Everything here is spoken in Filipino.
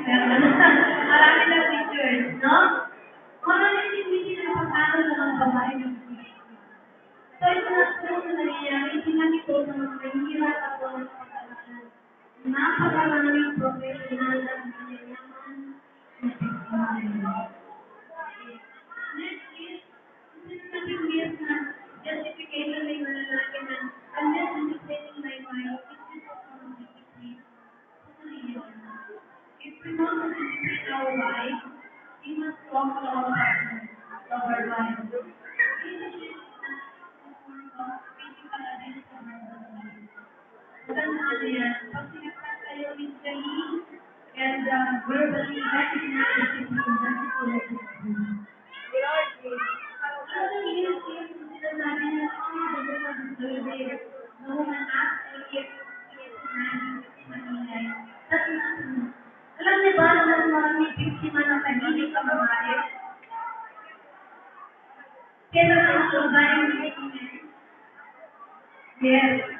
Pero marami na pictures, no? Mga nagsisimisi na pagkano sa mga babae ng Pilipino. So, ito na po na nangyayari, sinabi ko sa mga mahihirap ako ng pagkakalan. Napakaraming professional na nangyayamahan na pagkakalan. Next is, sinabi ko yes na justification ay malalaki na unless disciplining my mind, it is not from discipline. If we want to discipline our life, we must talk to our partner, to our life. Leadership is not more about physical abuse of our body. Magandaan na yan. Pag sinaktan kayo physically and verbally, that is not discipline, that is not discipline. Ano yun is sinasabi niya, the woman deserves it. The woman asked for it, manilay. That's not true. Alam niyo ba na mas maraming biktima ng tahimik ang babae? Kaya ang babae ng biktima. Yes.